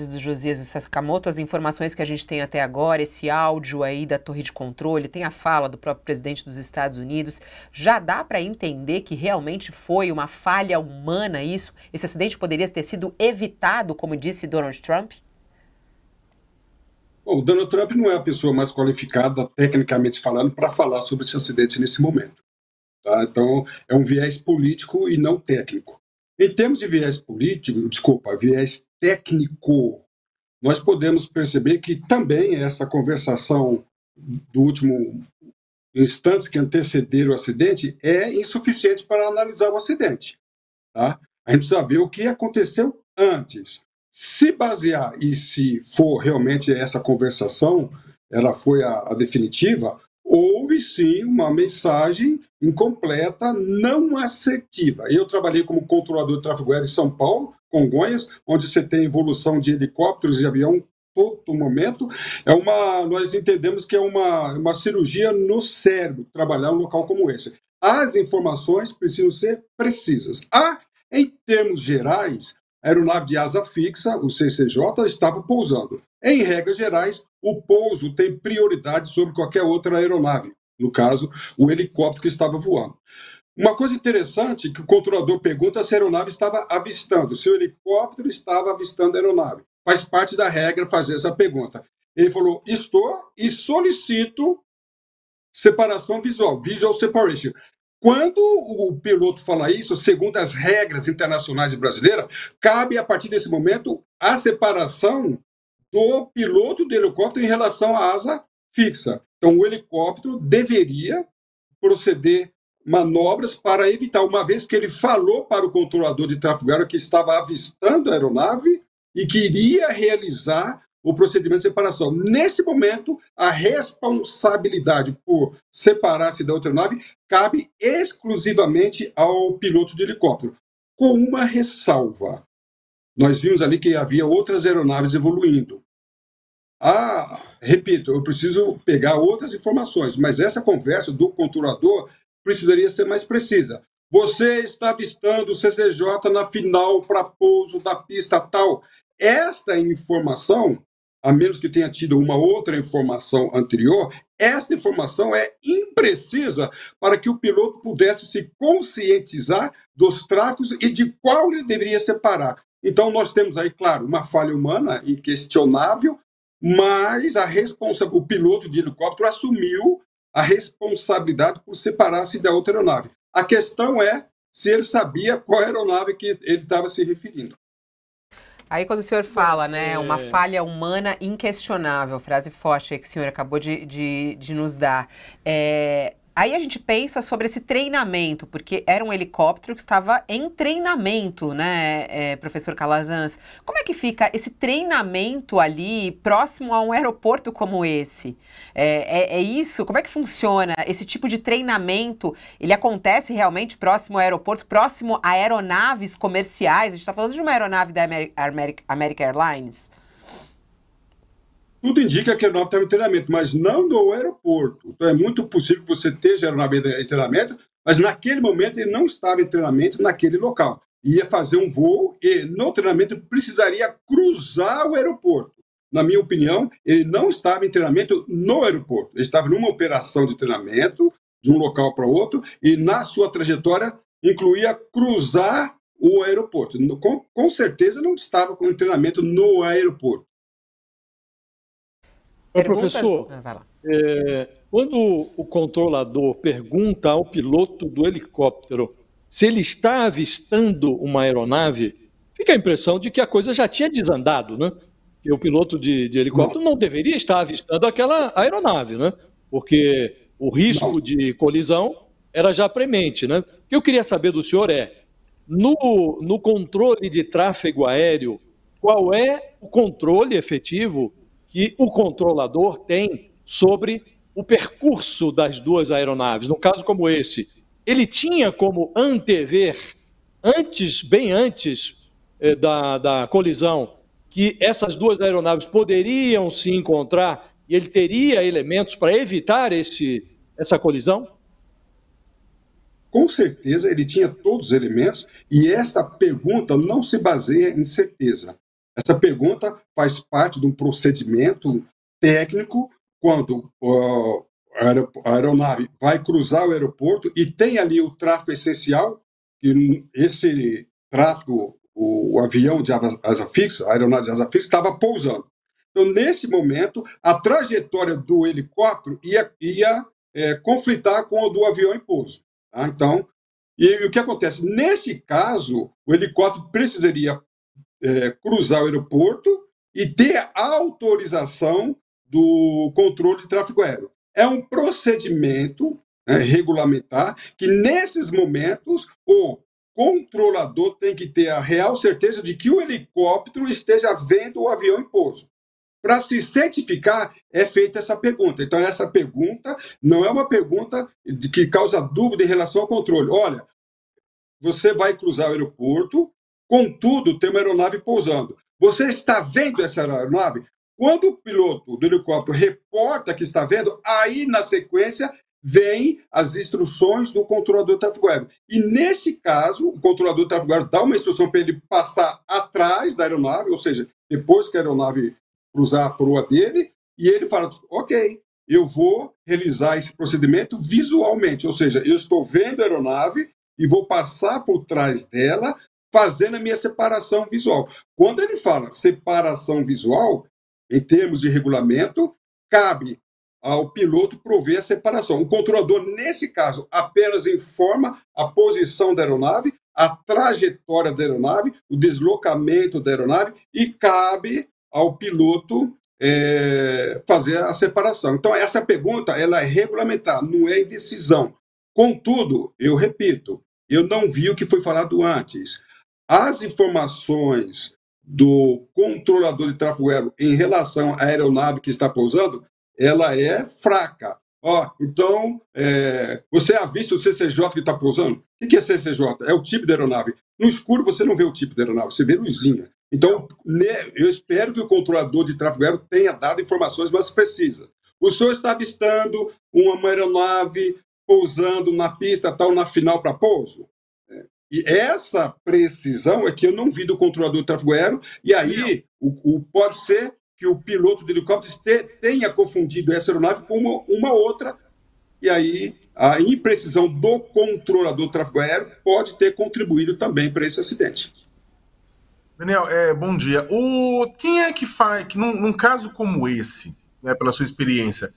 do Josias Sakamoto, as informações que a gente tem até agora, esse áudio aí da torre de controle, tem a fala do próprio presidente dos Estados Unidos, já dá para entender que realmente foi uma falha humana isso? Esse acidente poderia ter sido evitado, como disse Donald Trump? Bom, o Donald Trump não é a pessoa mais qualificada, tecnicamente falando, para falar sobre esse acidente nesse momento. Tá? Então, é um viés político e não técnico. Em termos de viés político, desculpa, viés técnico, nós podemos perceber que também essa conversação do último instantes que antecederam o acidente é insuficiente para analisar o acidente. Tá? A gente precisa ver o que aconteceu antes. Se basear e se for realmente essa conversação, ela foi a definitiva, houve sim uma mensagem incompleta, não assertiva. Eu trabalhei como controlador de tráfego aéreo em São Paulo, Congonhas, onde você tem evolução de helicópteros e avião todo momento. Nós entendemos que é uma cirurgia no cérebro, trabalhar um local como esse. As informações precisam ser precisas. Em termos gerais, a aeronave de asa fixa, o CCJ, estava pousando. Em regras gerais, o pouso tem prioridade sobre qualquer outra aeronave, no caso, o helicóptero que estava voando. Uma coisa interessante que o controlador pergunta se a aeronave estava avistando, se o helicóptero estava avistando a aeronave. Faz parte da regra fazer essa pergunta. Ele falou, estou e solicito separação visual, visual separation. Quando o piloto fala isso, segundo as regras internacionais e brasileiras, cabe, a partir desse momento, a separação do piloto do helicóptero em relação à asa fixa. Então, o helicóptero deveria proceder manobras para evitar, uma vez que ele falou para o controlador de tráfego aéreo que estava avistando a aeronave e que iria realizar o procedimento de separação. Nesse momento, a responsabilidade por separar-se da outra nave cabe exclusivamente ao piloto de helicóptero, com uma ressalva. Nós vimos ali que havia outras aeronaves evoluindo. Repito, eu preciso pegar outras informações, mas essa conversa do controlador precisaria ser mais precisa. Você está avistando o CCJ na final para pouso da pista tal. Esta informação, a menos que tenha tido uma outra informação anterior, esta informação é imprecisa para que o piloto pudesse se conscientizar dos tráfegos e de qual ele deveria separar. Então, nós temos aí, claro, uma falha humana inquestionável, mas o piloto de helicóptero assumiu a responsabilidade por separar-se da outra aeronave. A questão é se ele sabia qual aeronave que ele estava se referindo. Aí quando o senhor fala, né, uma falha humana inquestionável, frase forte aí que o senhor acabou de nos dar, aí a gente pensa sobre esse treinamento, porque era um helicóptero que estava em treinamento, né, professor Calazans? Como é que fica esse treinamento ali próximo a um aeroporto como esse? É isso? Como é que funciona? Esse tipo de treinamento, ele acontece realmente próximo ao aeroporto, próximo a aeronaves comerciais? A gente está falando de uma aeronave da American Airlines? Tudo indica que a aeronave estava em treinamento, mas não no aeroporto. Então é muito possível que você esteja a aeronave em treinamento, mas naquele momento ele não estava em treinamento naquele local. Ia fazer um voo e no treinamento precisaria cruzar o aeroporto. Na minha opinião, ele não estava em treinamento no aeroporto. Ele estava numa operação de treinamento de um local para outro e na sua trajetória incluía cruzar o aeroporto. Com certeza não estava com treinamento no aeroporto. Professor, quando o controlador pergunta ao piloto do helicóptero se ele está avistando uma aeronave, fica a impressão de que a coisa já tinha desandado, né? Que o piloto de helicóptero não deveria estar avistando aquela aeronave, né? Porque o risco de colisão era já premente, né? O que eu queria saber do senhor no controle de tráfego aéreo, qual é o controle efetivo que o controlador tem sobre o percurso das duas aeronaves? No caso como esse, ele tinha como antever, bem antes da colisão, que essas duas aeronaves poderiam se encontrar e ele teria elementos para evitar essa colisão? Com certeza ele tinha todos os elementos e esta pergunta não se baseia em certeza. Essa pergunta faz parte de um procedimento técnico quando a aeronave vai cruzar o aeroporto e tem ali o tráfego essencial, e esse tráfego, o avião de asa fixa, a aeronave de asa fixa, estava pousando. Então, nesse momento, a trajetória do helicóptero ia conflitar com a do avião em pouso. Tá? Então, e o que acontece? Nesse caso, o helicóptero precisaria cruzar o aeroporto e ter a autorização do controle de tráfego aéreo. É um procedimento regulamentar que, nesses momentos, o controlador tem que ter a real certeza de que o helicóptero esteja vendo o avião em pouso. Para se certificar, é feita essa pergunta. Então, essa pergunta não é uma pergunta que causa dúvida em relação ao controle. Olha, você vai cruzar o aeroporto, contudo, tem uma aeronave pousando. Você está vendo essa aeronave? Quando o piloto do helicóptero reporta que está vendo, aí, na sequência, vem as instruções do controlador de tráfego aéreo. E, nesse caso, o controlador de tráfego aéreo dá uma instrução para ele passar atrás da aeronave, ou seja, depois que a aeronave cruzar a proa dele, e ele fala, ok, eu vou realizar esse procedimento visualmente, ou seja, eu estou vendo a aeronave e vou passar por trás dela, fazendo a minha separação visual. Quando ele fala separação visual, em termos de regulamento, cabe ao piloto prover a separação. O controlador, nesse caso, apenas informa a posição da aeronave, a trajetória da aeronave, o deslocamento da aeronave, e cabe ao piloto fazer a separação. Então, essa pergunta ela é regulamentar, não é indecisão. Contudo, eu repito, eu não vi o que foi falado antes. As informações do controlador de tráfego aéreo em relação à aeronave que está pousando, ela é fraca. Então, você avista o CCJ que está pousando? O que é CCJ? É o tipo de aeronave. No escuro você não vê o tipo de aeronave, você vê luzinha. Então, eu espero que o controlador de tráfego aéreo tenha dado informações mais precisas. O senhor está avistando uma aeronave pousando na pista, tal, na final para pouso? E essa precisão é que eu não vi do controlador de tráfego aéreo, e aí pode ser que o piloto de helicóptero tenha confundido essa aeronave com uma outra, e aí a imprecisão do controlador de tráfego aéreo pode ter contribuído também para esse acidente. Daniel, bom dia. Quem é que faz, que num caso como esse, né, pela sua experiência,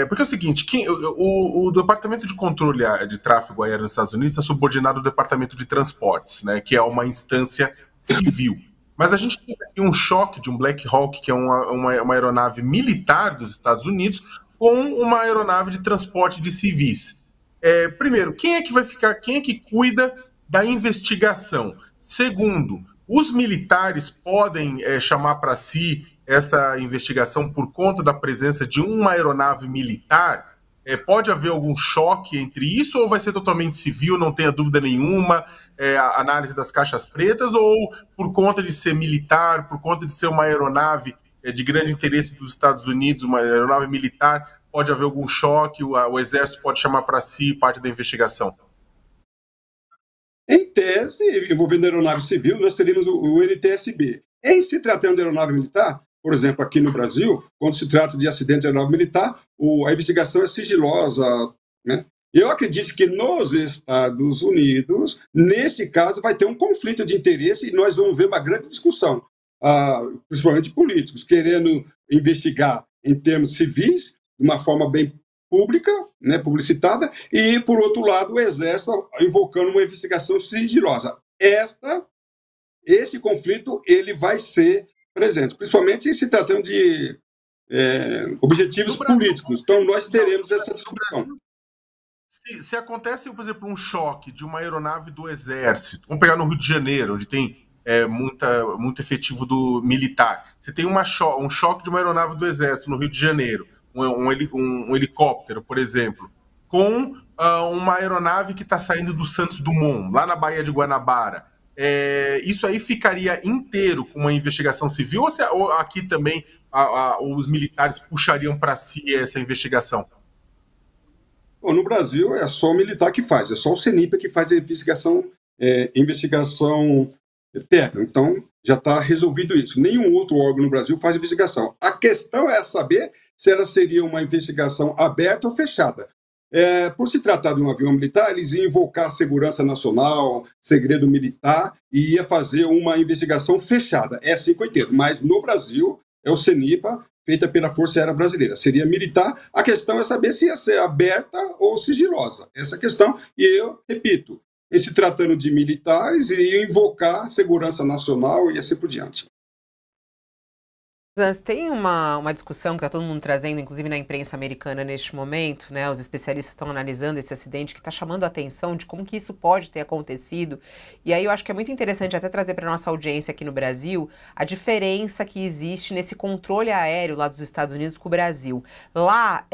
porque é o seguinte, o Departamento de Controle de Tráfego Aéreo nos Estados Unidos está subordinado ao Departamento de Transportes, né, que é uma instância civil. Mas a gente tem aqui um choque de um Black Hawk, que é uma aeronave militar dos Estados Unidos, com uma aeronave de transporte de civis. Primeiro, quem é que cuida da investigação? Segundo, os militares podem chamar para si essa investigação por conta da presença de uma aeronave militar? Pode haver algum choque entre isso ou vai ser totalmente civil, não tenha dúvida nenhuma, a análise das caixas pretas, ou por conta de ser militar, por conta de ser uma aeronave de grande interesse dos Estados Unidos, uma aeronave militar, pode haver algum choque, o Exército pode chamar para si parte da investigação? Em tese, envolvendo a aeronave civil, nós teríamos o NTSB. Em se tratando de aeronave militar, por exemplo, aqui no Brasil, quando se trata de acidente de aeronave militar, a investigação é sigilosa, né? Eu acredito que nos Estados Unidos, nesse caso, vai ter um conflito de interesse e nós vamos ver uma grande discussão, principalmente políticos, querendo investigar em termos civis, de uma forma bem pública, né, publicitada, e, por outro lado, o Exército invocando uma investigação sigilosa. Esse conflito ele vai ser presente, principalmente se tratando de objetivos políticos. Então, nós teremos essa discussão. Se acontece, por exemplo, um choque de uma aeronave do Exército, vamos pegar no Rio de Janeiro, onde tem muito efetivo do militar, você tem um choque de uma aeronave do Exército no Rio de Janeiro, um helicóptero, por exemplo, com uma aeronave que está saindo do Santos Dumont, lá na Baía de Guanabara. Isso aí ficaria inteiro com uma investigação civil ou aqui também os militares puxariam para si essa investigação? Bom, no Brasil é só o militar que faz, é só o CENIPA que faz a investigação técnica. Então, Já está resolvido isso. Nenhum outro órgão no Brasil faz investigação. A questão é saber se ela seria uma investigação aberta ou fechada. Por se tratar de um avião militar, eles iam invocar a segurança nacional, segredo militar, e ia fazer uma investigação fechada. É assim que eu entendo. Mas no Brasil, é o CENIPA, feita pela Força Aérea Brasileira. Seria militar. A questão é saber se ia ser aberta ou sigilosa. Essa é a questão. E eu repito, em se tratando de militares, iam invocar segurança nacional e assim por diante. Tem uma discussão que está todo mundo trazendo, inclusive na imprensa americana neste momento, né? Os especialistas estão analisando esse acidente que está chamando a atenção de como que isso pode ter acontecido. E aí eu acho que é muito interessante até trazer para a nossa audiência aqui no Brasil a diferença que existe nesse controle aéreo lá dos Estados Unidos com o Brasil. Lá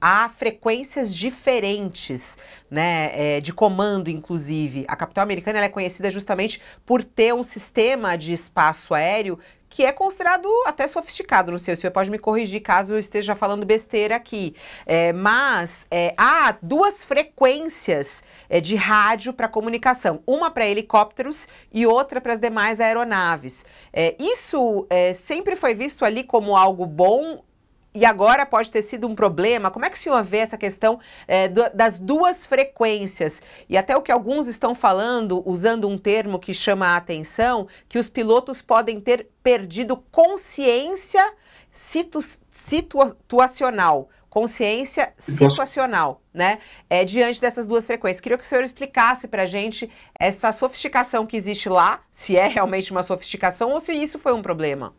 há frequências diferentes, né? De comando, inclusive. A capital americana ela é conhecida justamente por ter um sistema de espaço aéreo que é considerado até sofisticado, não sei, o senhor pode me corrigir caso eu esteja falando besteira aqui, mas há duas frequências de rádio para comunicação, uma para helicópteros e outra para as demais aeronaves. Isso sempre foi visto ali como algo bom e agora pode ter sido um problema? Como é que o senhor vê essa questão das duas frequências? E até o que alguns estão falando, usando um termo que chama a atenção, que os pilotos podem ter perdido consciência situacional. Consciência situacional, né? Diante dessas duas frequências. Queria que o senhor explicasse para a gente essa sofisticação que existe lá, se é realmente uma sofisticação ou se isso foi um problema.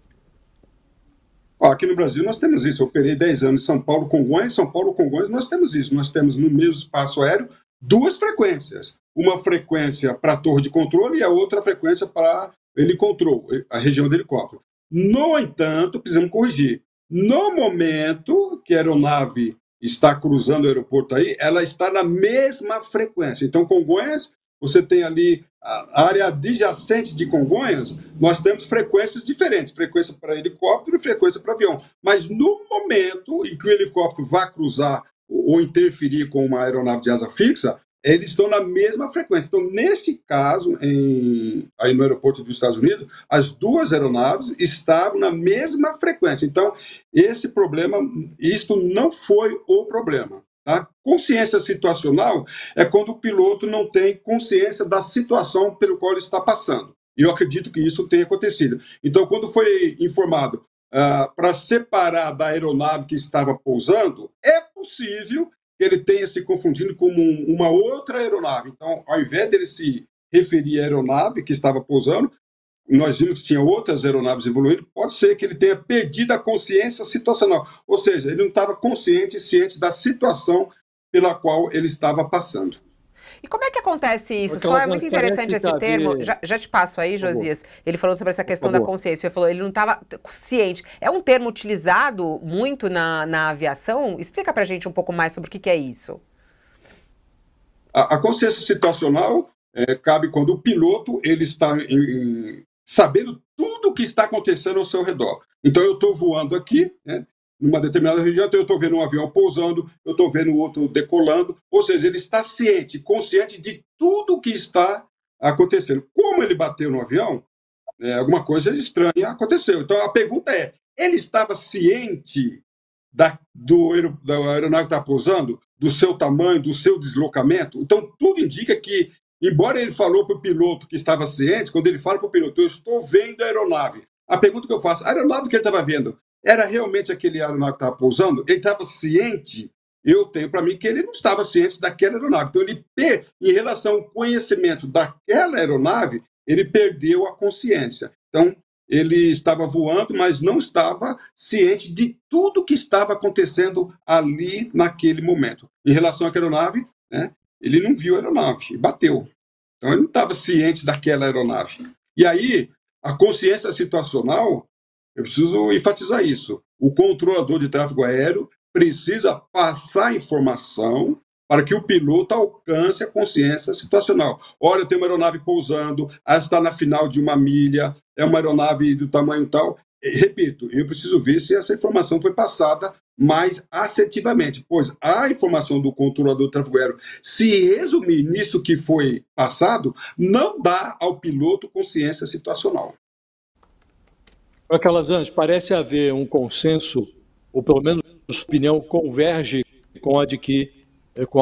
Aqui no Brasil nós temos isso. Eu operei 10 anos em São Paulo, Congonhas. São Paulo, Congonhas, nós temos isso. Nós temos no mesmo espaço aéreo duas frequências. Uma frequência para a torre de controle e a outra frequência para helicóptero, a região do helicóptero. No entanto, precisamos corrigir. No momento que a aeronave está cruzando o aeroporto aí, ela está na mesma frequência. Então, Congonhas, você tem ali a área adjacente de Congonhas, nós temos frequências diferentes, frequência para helicóptero e frequência para avião. Mas no momento em que o helicóptero vai cruzar ou interferir com uma aeronave de asa fixa, eles estão na mesma frequência. Então, nesse caso, aí no aeroporto dos Estados Unidos, as duas aeronaves estavam na mesma frequência. Então, esse problema, isto não foi o problema. A consciência situacional é quando o piloto não tem consciência da situação pelo qual ele está passando. E eu acredito que isso tenha acontecido. Então, quando foi informado para separar da aeronave que estava pousando, é possível que ele tenha se confundido com uma outra aeronave. Então, ao invés dele se referir à aeronave que estava pousando, nós vimos que tinha outras aeronaves evoluindo, pode ser que ele tenha perdido a consciência situacional. Ou seja, ele não estava consciente e ciente da situação pela qual ele estava passando. E como é que acontece isso? Só é muito interessante esse termo. Já te passo aí, Josias. Ele falou sobre essa questão da consciência. Ele falou, ele não estava ciente. É um termo utilizado muito na aviação? Explica pra gente um pouco mais sobre o que é isso. A consciência situacional cabe quando o piloto ele está sabendo tudo o que está acontecendo ao seu redor. Então, eu estou voando aqui, né, numa determinada região, então eu estou vendo um avião pousando, eu estou vendo outro decolando, ou seja, ele está ciente, consciente de tudo o que está acontecendo. Como ele bateu no avião, alguma coisa estranha aconteceu. Então, a pergunta é, ele estava ciente da aeronave que está pousando, do seu tamanho, do seu deslocamento? Então, tudo indica que, embora ele falou para o piloto que estava ciente, quando ele fala para o piloto, eu estou vendo a aeronave. A pergunta que eu faço, a aeronave que ele estava vendo, era realmente aquele aeronave que estava pousando? Ele estava ciente? Eu tenho para mim que ele não estava ciente daquela aeronave. Então, em relação ao conhecimento daquela aeronave, ele perdeu a consciência. Então, ele estava voando, mas não estava ciente de tudo que estava acontecendo ali naquele momento. Em relação àquela aeronave, né, ele não viu a aeronave, bateu. Então, ele não estava ciente daquela aeronave. E aí, a consciência situacional, eu preciso enfatizar isso. O controlador de tráfego aéreo precisa passar informação para que o piloto alcance a consciência situacional. Olha, tem uma aeronave pousando, ela está na final de uma milha, é uma aeronave do tamanho tal. Repito, eu preciso ver se essa informação foi passada mais assertivamente, pois a informação do controlador de tráfego aéreo, se resumir nisso que foi passado, não dá ao piloto consciência situacional. Calazans, parece haver um consenso, ou pelo menos a sua opinião converge com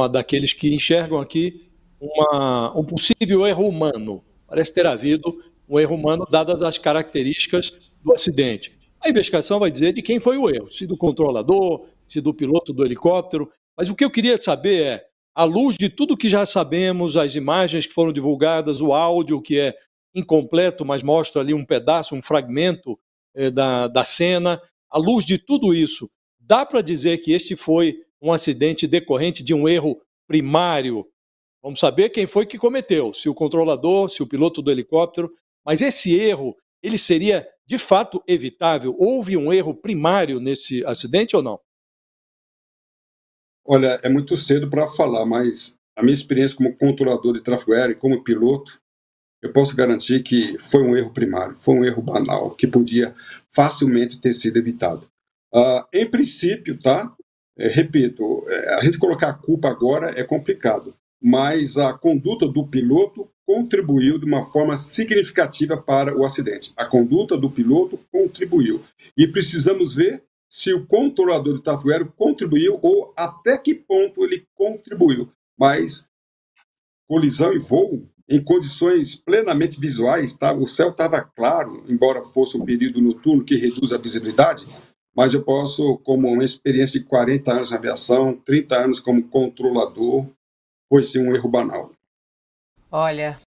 a daqueles que enxergam aqui um possível erro humano. Parece ter havido um erro humano, dadas as características do acidente. A investigação vai dizer de quem foi o erro, se do controlador, se do piloto do helicóptero. Mas o que eu queria saber é, à luz de tudo que já sabemos, as imagens que foram divulgadas, o áudio que é incompleto, mas mostra ali um pedaço, um fragmento da cena, à luz de tudo isso, dá para dizer que este foi um acidente decorrente de um erro primário? Vamos saber quem foi que cometeu, se o controlador, se o piloto do helicóptero, mas esse erro, ele seria de fato evitável? Houve um erro primário nesse acidente ou não? Olha, é muito cedo para falar, mas a minha experiência como controlador de tráfego aéreo e como piloto, eu posso garantir que foi um erro primário, foi um erro banal, que podia facilmente ter sido evitado. Em princípio, tá? Repito, a gente colocar a culpa agora é complicado, mas a conduta do piloto contribuiu de uma forma significativa para o acidente. A conduta do piloto contribuiu. E precisamos ver se o controlador de tráfego aéreo contribuiu ou até que ponto ele contribuiu. Mas colisão e voo em condições plenamente visuais, tá? O céu estava claro, embora fosse um período noturno que reduz a visibilidade, mas eu posso, como uma experiência de 40 anos na aviação, 30 anos como controlador, foi sim um erro banal. Olha,